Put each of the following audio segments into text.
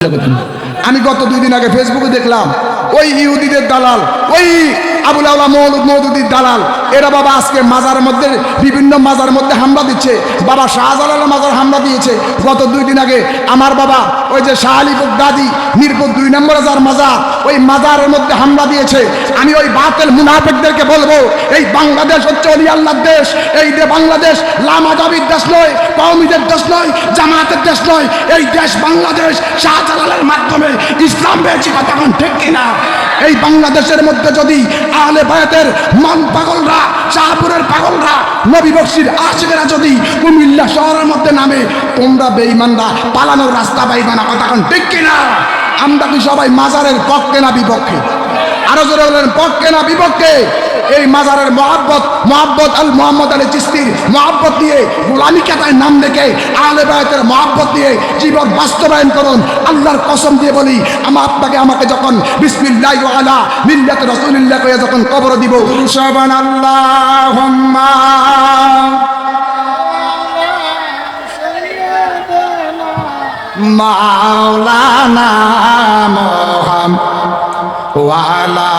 আমি গত 2 দিন আগে ফেসবুকে দেখলাম ওই ইহুদিদের দালাল, ওই আবুল আওলা মওদুদির দালাল, এরা বাবা আজকে মাজারের মধ্যে বিভিন্ন মাজার মধ্যে হামলা দিচ্ছে। বাবা শাহজালালের মাজার হামলা দিয়েছে গত 2 দিন আগে। আমার বাবা ওই যে শাহ আলী বগদাদি মিরপুর 2 নম্বরে যার মাজার, ওই মাজারের মধ্যে হামলা দিয়েছে। আমি ওই বাতিল মুনাফিকদেরকে বলবো, এই বাংলাদেশ হচ্ছে ওলি আল্লাহর দেশ। এই যে বাংলাদেশ লামাজাবির দেশ নয়, কওমিদের দেশ নয়, জামাতের দেশ নয়। এই দেশ বাংলাদেশ শাহজালালের মাধ্যমে ইসলাম পেয়েছি, কথা কোন ঠিক কিনা? এই বাংলাদেশের মধ্যে যদি আহলে বায়াতের মন পাগলরা, শাহপুরের পাগলরা, নবী বকশির আশিকেরা যদি কুমিল্লা শহরের মধ্যে নামে, তোমরা বেঈমানরা পালানোর রাস্তা পাইবা না, কথা কোন ঠিক কিনা? আমরা কি সবাই মাজারের পক্ষে না বিপক্ষে? আরো জোরে বলেন, পক্ষে না বিপক্ষে? এই মাজারের মোহাব্বত আল মোহাম্মদ আলী চিশতির মোহাব্বত দিয়ে, গোলামি কাতায় নাম রেখে আহলে বায়াতের মোহাব্বত দিয়ে জীবন বাস্তবায়ন করুন। আল্লাহর কসম দিয়ে বলি, আমাকে যখন বিসমিল্লাহি ওয়া আলা মিল্লাতি রাসূলিল্লাহ কয়ে যখন কবর দিব, সুবহানাল্লাহুম্মা মাওলানা মুহাম্মদ ওয়া আলা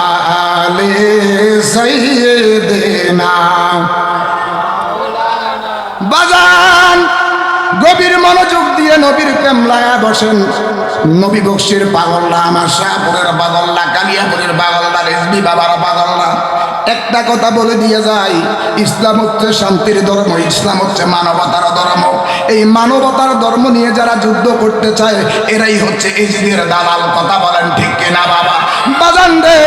আলি সাইয়্যিদিনা। বাজান গভীর মনোযোগ দিয়ে নবীর কেমলায় বসেন। নবী বকশির পাগলরা, আমার শাহপুরের পাগলরা, কালিয়াপুরের পাগলরা, রেজবি বাবার পাগলরা একটা কথা বলে দিয়ে যায়, ইসলাম হচ্ছে শান্তির ধর্ম, ইসলাম হচ্ছে মানবতার ধর্ম। এই মানবতার ধর্ম নিয়ে যারা যুদ্ধ করতে চায় এরাই হচ্ছে ইজিদের দালাল, কথা বলেন ঠিক কিনা বাবা? বাজান রে,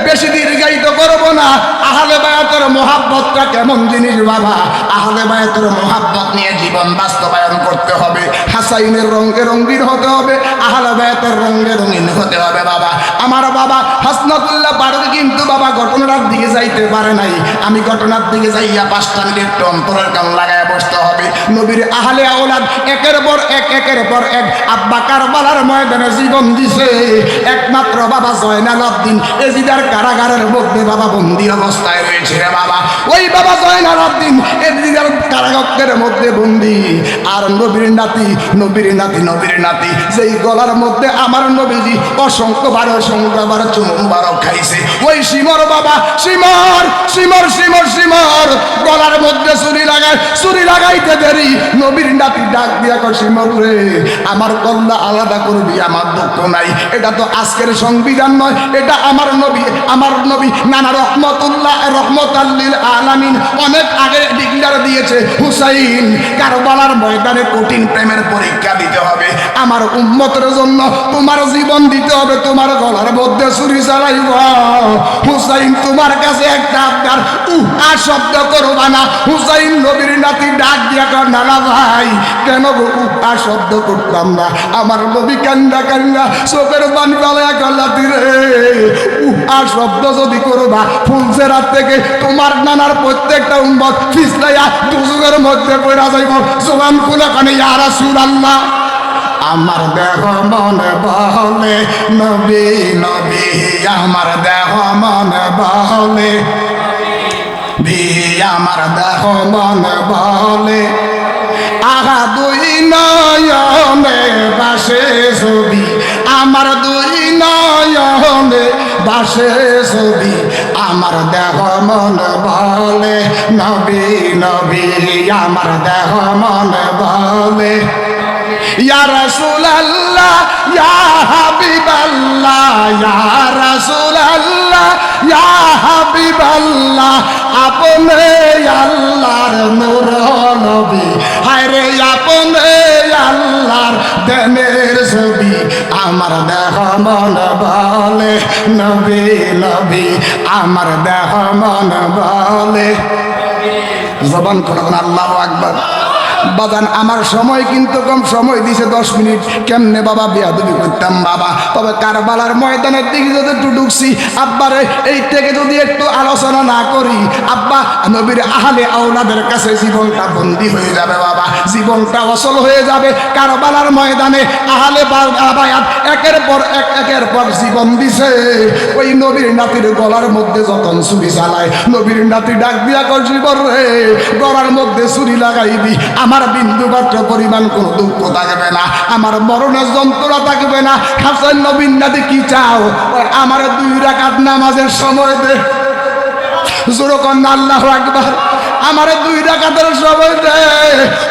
বেশি দীর্ঘায়িত করব না। আহলে বায়াতের মোহাব্বতটা কেমন জিনিস বাবা? আহলে বায়াতের মোহাব্বত নিয়ে জীবন বাস্তবায়ন করতে হবে। হাসাইনের রঙে রঙিন হতে হবে, আহলে বায়াতের রঙে রঙিন হতে হবে বাবা। আমার বাবা হাসনাতুল্লাহ বাড়ি কিন্তু বাবা ঘটনার দিকে যাইতে পারে নাই। আমি ঘটনার দিকে যাইয়া 5টা মিনিট অন্তরের কান লাগায় বসতে হবে। নবীর আহলে আওলাদ একের পর এক আব্বা কারবালার ময়দানে জীবন দিছে। একমাত্র বাবা জয়নাল আব্দিন এজিদার কারাগারের মধ্যে বাবা বন্দী অবস্থায় রয়েছে রে বাবা। ওই বাবা জয়নাল আব্দিন এজিদার কারাগারের মধ্যে বন্দী। আর নবীর নাতি যেই গলার মধ্যে আমার নবীজি অসংখ্যবার চুমু মুবারক খাইছে, ওই সিমর বাবা, সিমর গলার মধ্যে ছুরি লাগাইতে দেরি নবীর নাতি ডাক দিয়া কয়, সিমর রে, আমার কল্লা আলাদা করবি, আমার দুঃখ নাই। এটা তো আজকের সংবিধান নয়, এটা আমার নবী নানা রহমতাল্লিল আলামিন অনেক আগে ডিক্লার দিয়েছে। হুসাইন, কারবালার ময়দানে কঠিন প্রেমের পরীক্ষা দিতে হবে। আমার উম্মতের জন্য তোমার জীবন দিতে হবে, তোমার গলার মধ্যে ছুরি চালাইব। হুসাইন, তোমার কাছে একটা আবদার, আর শব্দ করবা না। হুসাইন নবীর নাতি ডাক দিয়া কর, নানা ভাই, কেন গো আর শব্দ করতাম না? আমার নবী কান্দা চোখের পানি পালাইয়া করলাতি রে, আর শব্দ যদি করবা ফুলসেরাত থেকে তোমার নানার প্রত্যেকটা উম্মত ফিসলাইয়া দুজুগের মধ্যে পড়া যাইব। জবান খুলে কানে ইয়া রাসূলুল্লাহ। আমার দেহ মনে বলে নবী নবী, আমার দেহ মনে বলে আমার দেহ মনে বলে, আহা দুই নয়নে বাসে ছবি, আমার দুই নয়নে বাসে ছবি, আমার দেহ মনে বলে নবী নবী, আমার দেহ মনে বলে ইয়া রাসূলুল্লাহ, ইয়া হাবিবাল্লাহ, ইয়া রাসূলুল্লাহ, ইয়া হাবিবাল্লাহ, আপনি আল্লাহর নূর নবী, হায় রে আপনি আল্লাহর দেনের ছবি, আমার দেহ মন বলে নবী নবী, আমার দেহ মন বলে। জবান করুন আল্লাহু আকবার। বাজান আমার সময় কিন্তু কম, সময় দিছে 10 মিনিট। কেমনে বাবা বেয়াদবি করতাম বাবা। তবে কারবালার ময়দানের দিকে যদি একটু ঢুকছি, আব্বারে এই থেকে যদি একটু আলোচনা না করি, আব্বা নবীর আহলে আওলাদের কাছে জীবনটা বন্দী হয়ে যাবে বাবা, জীবনটা অচল হয়ে যাবে। কারবালার ময়দানে আহলে বায়াত একের পর জীবন দিছে। ওই নবীর নাতির গলার মধ্যে যখন ছুরি চালায়, নবীর নাতি ডাক দিয়া কর, জীবন রে, গলার মধ্যে ছুরি লাগাইবি, আমার আমার বিন্দুমাত্র পরিমাণ কোনো দুঃখ থাকবে না, আমার মরণের যন্ত্রণা থাকবে না। হাসান নবীন নাদি কি চাও? আমার 2 রাকাত নামাজের সময় দে। জোরে কোন আল্লাহু আকবার। আমার 2 রাকাতের সময় দে।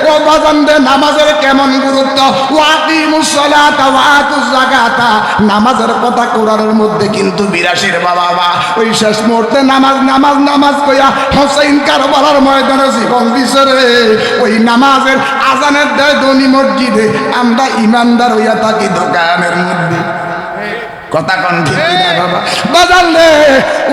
ও বাজান দে, নামাজের কেমন গুরুত্ব। ওয়াকিমুস সালাতা ওয়া আতুজ যাকাতা, নামাজের কথা কোরআনের মধ্যে কিন্তু 82 বাবা। ওই শেষ মুহূর্তে নামাজ নামাজ নামাজ কইয়া হোসেন কারবালার ময়দানে জীবন দিছে রে। ওই নামাজের আজানের দেয় ধনী মসজিদে, আমরা ইমানদার হইয়া থাকি দোকানের মধ্যে। কথা কোন ঠিক না বাবা? বাজান রে,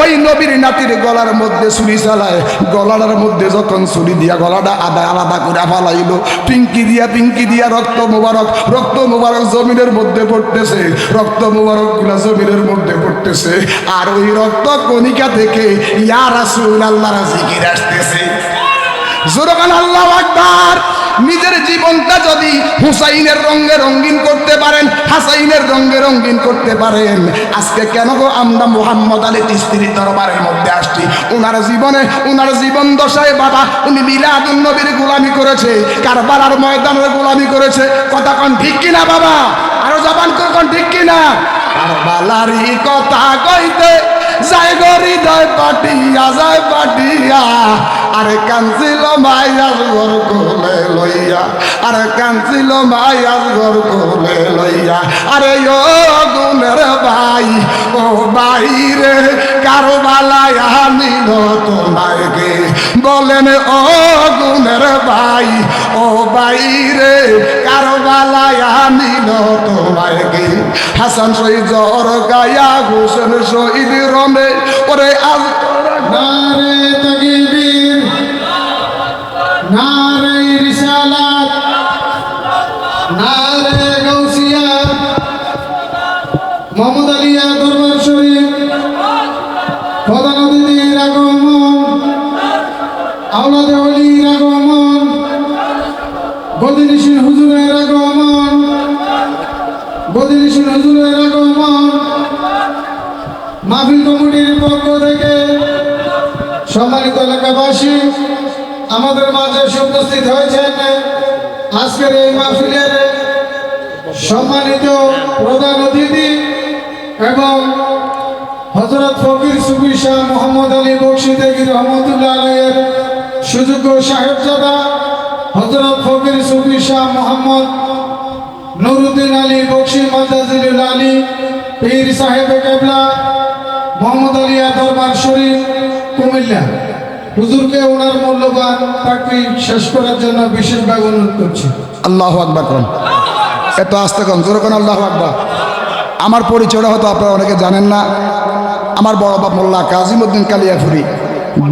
ওই নবীর নাতির গলার মধ্যে ছুরি চালায়, গলার মধ্যে যখন ছুরি দিয়া গলাটা আলাদা করে ফালাইলো, পিঙ্কি দিয়া রক্ত মোবারক জমিনের মধ্যে পড়তেছে, রক্ত মোবারক গুলা জমিনের মধ্যে পড়তেছে। আর ওই রক্ত কণিকা থেকে ইয়া রাসূলুল্লাহর জিকির আসতেছে। জোরে বলেন আল্লাহু আকবার। নিজের জীবনটা যদি হুসাইনের রঙে রঙিন করতে পারেন, হাসাইনের রঙে রঙিন করতে পারেন, আজকে কেন গো আমরা মুহাম্মদ আলী চিশতির দরবারের মধ্যে আসছি? ওনার জীবনে, ওনার জীবন দশায় বাবা, উনি মিলাদুন নবীর গোলামি করেছে, কারবালার ময়দানের গোলামি করেছে। কথা কোন ঠিক কিনা বাবা? আরো জবান কোন ঠিক কিনা? কারবালারই কথা কইতে যায় গো হৃদয় পাটিয়া, আরে কানছিল মায়ার ঘর কোলে লইয়া, আরে কানছিল মায়ার ঘর কোলে লইয়া। আরে ও গুণের ভাই, ও বাইরে কারবালায় আনিল তোমাকে, বলেন ও গুণের ভাই, ও বাইরে কারবালায় আনিল তোমাকে। হাসান শহীদ জ্বর গায়া, হোসেন শহীদ রমে, ওরে আজ নারে তাকবীর, নারে রিসালাত, নারে গাউসিয়া, মোহাম্মদ আলিয়া দরবার শরীফ, প্রধান অতিথির আগমন, আওলাদে ওলির আগমন, বদিনিশিন হুজুরের আগমন, বদিনিশিন হুজুরের আগমন। মাহফিল কমিটির পক্ষ থেকে সম্মানিত এলাকাবাসী, আমাদের মাঝে উপস্থিত হয়েছেন আজকের এই মাহফিলের সম্মানিত প্রধান অতিথি এবং হযরত ফকির সুফি শাহ মোহাম্মদ আলী বকশী দেগি রহমতুল্লাহ আলাইহির সুযোগ্য সাহেবজাদা হযরত ফকির সুফি শাহ মোহাম্মদ নুরুদ্দিন আলী বকশী মাদ্রাজিল আলী পীর সাহেবে কেবলা, মোহাম্মদ আলিয়া দরবার শরীফ কুমিল্লা, হুজুরকে ওনার মূল্যবান তাকবীর শেষ করার জন্য বিশেষভাবে অনুরোধ করছি। আল্লাহু আকবার কোন। এত আস্তে কোন, জোরে কোন আল্লাহু আকবার। আমার পরিচয়টা হয়তো আপনারা অনেকে জানেন না। আমার বড় বাপ মোল্লা কাজিমউদ্দিন কালিয়াফুরি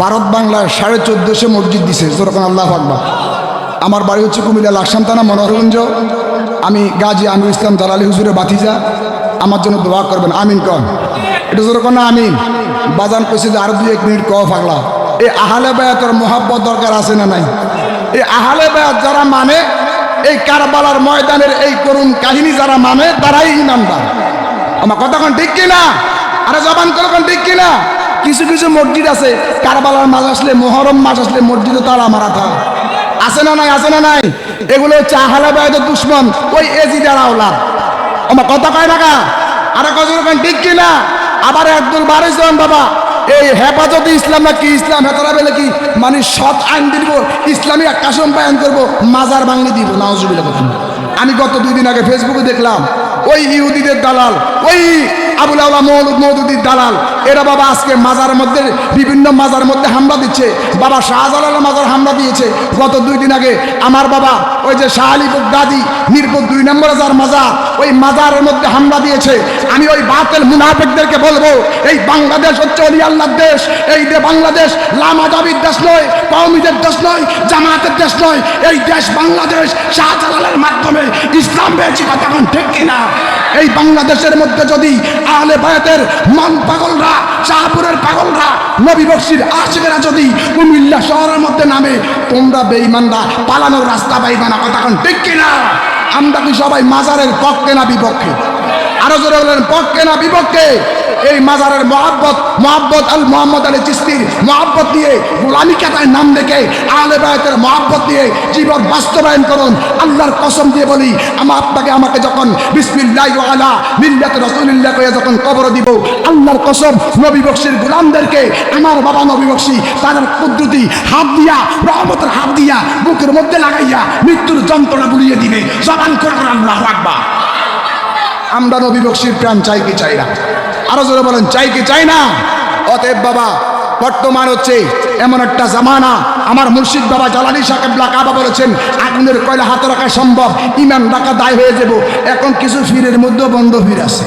ভারত বাংলার 1450 মসজিদ দিছে। জোরে কোন আল্লাহু আকবার। আমার বাড়ি হচ্ছে কুমিল্লা লাকসাম থানা মনোহরগঞ্জ। আমি গাজী আমির ইসলাম দালালি হুজুরের বাতিজা। আমার জন্য দোয়া করবেন, আমিন কন। এটা জোরে কোন আমিন। বাজান কইছে যে আরো 2-1 মিনিট কও পাগলা। এই আহলে বায়াতের মোহাব্বত দরকার আছে না নাই? এই আহলে বায়াত যারা মানে, এই কারবালার ময়দানের এই করুণ কাহিনী যারা মানে, তারাই ইমানদার। আমার কথা কোন ঠিক কিনা? আরে জবান করে কোন ঠিক কিনা? কিছু কিছু মসজিদ আছে, কারবালার মাস আসলে, মুহররম মাস আসলে মসজিদে তালা মারা থাকে। আছে না নাই? আছে না নাই? এগুলো হচ্ছে আহলে বায়াতের দুশমন, ওই এজিদের আওলাদ। আমার কথা কয় না? আরে কজন ঠিক কিনা? আবার আব্দুল বারিস বাবা, এই হেফাজতে ইসলাম না কি ইসলাম, হেতারা বেলে কি মানে সৎ আইন দিব, ইসলামী কাসম বায়ান করবো, মাজার ভাঙি দিব। নাউজুবিল্লাহ। আমি গত 2 দিন আগে ফেসবুকে দেখলাম, ওই ইহুদিদের দালাল, ওই আবুল আওলা মৌলুদ মৌদুদির দালাল, এরা বাবা আজকে মাজার মধ্যে, বিভিন্ন মাজার মধ্যে হামলা দিচ্ছে। বাবা শাহজালালের মাজার হামলা দিয়েছে গত 2 দিন আগে। আমার বাবা ওই যে শাহ আলী গাজী মিরপুর 2 নম্বরে যার মাজার, ওই মাজারের মধ্যে হামলা দিয়েছে। আমি ওই বাতিল মুনাফিকদেরকে বলবো, এই বাংলাদেশ হচ্ছে ওলি আল্লাহর দেশ। এই যে বাংলাদেশ লামাদাবির দেশ নয়, কওমিদের দেশ নয়, জামাতের দেশ নয়। এই দেশ বাংলাদেশ শাহজালালের মাধ্যমে ইসলাম পেয়েছি। কথা কোন ঠিক কিনা? এই বাংলাদেশের মধ্যে যদি আহলে বায়াতের মন পাগলরা, শাহপুরের পাগলরা, নবী বকশীর আশিকেরা যদি কুমিল্লা শহরের মধ্যে নামে, তোমরা বেঈমানরা পালানোর রাস্তা পাইবা না। কথা কোন ঠিক কিনা? আমরা কি সবাই মাজারের পক্ষে না বিপক্ষে? আরো জোরে বলেন পক্ষে না বিপক্ষে? এই মাজারের মহাব্বত আল মোহাম্মদ আলী চিশতির মহাব্বত দিয়ে, গোলামি কাতায় নাম দেখে আহলে বায়াতের মহাব্বত দিয়ে জীবন বাস্তবায়ন করুন। আল্লাহর কসম দিয়ে বলি, আমাকে যখন বিসমিল্লাহি ওয়া আলা মিল্লাতি রাসূলিল্লাহ কইয়া যখন কবর দিব, আল্লাহর কসম নবী বকশির গোলামদেরকে আমার বাবা নবী বকশি তাদের কুদরতি হাত দিয়া, রহমতের হাত দিয়া বুকের মধ্যে লাগাইয়া মৃত্যুর যন্ত্রণা বুলিয়ে দিবে। জবান করে আল্লাহু আকবার। আমরা নবী বকশির প্রাণ চাই কি চাই না? আরো জোরে বলেন চাই কি চাই না? অতএব বাবা, বর্তমান হচ্ছে এমন একটা জামানা, আমার মুর্শিদ বাবা জালালি সাহেব কাবা বলেছেন আগুনের কয়লা হাতে রাখা সম্ভব, ইমান রাখা দায় হয়ে যাব। এখন কিছু ফিরের মধ্যে বন্ধ ফির আছে,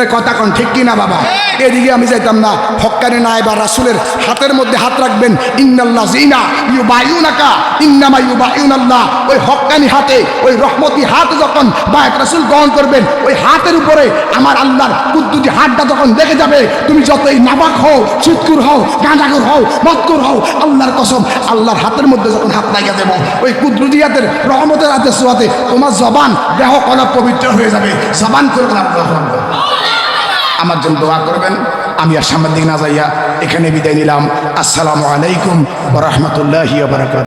এ কথা কোন ঠিক কিনা বাবা? এদিকে আমি যাইতাম না। হক্কানি না এবার রাসূলের হাতের মধ্যে হাত রাখবেন। ইন্নাল্লাহ জিনা ইউবাইউনাকা ইন্নামা ইউবাইউনাল্লাহ। ওই হক্কানি হাতে, ওই রহমতি হাত যখন বায়াত রাসূল গ্রহণ করবেন, ওই হাতের উপরে আমার আল্লাহর কুদরতি হাতটা যখন দেখে যাবে, তুমি যতই নাবাক হও, সুৎকুর হও, গাঁজাখোর হও, মদকুর হও, আল্লাহর কসম আল্লাহর হাতের মধ্যে যখন হাত লাগিয়ে দেবো, ওই কুদরতি হাতের রহমতের হাতের ছোঁয়াতে তোমার জবান দেহ কলা পবিত্র হয়ে যাবে। জবান করে আমার জন্য দোয়া করবেন। আমি আর সামনের দিকে না যাইয়া এখানে বিদায় নিলাম। আসসালামু আলাইকুম ওয়া রাহমাতুল্লাহি ওয়া বারাকাতুহু।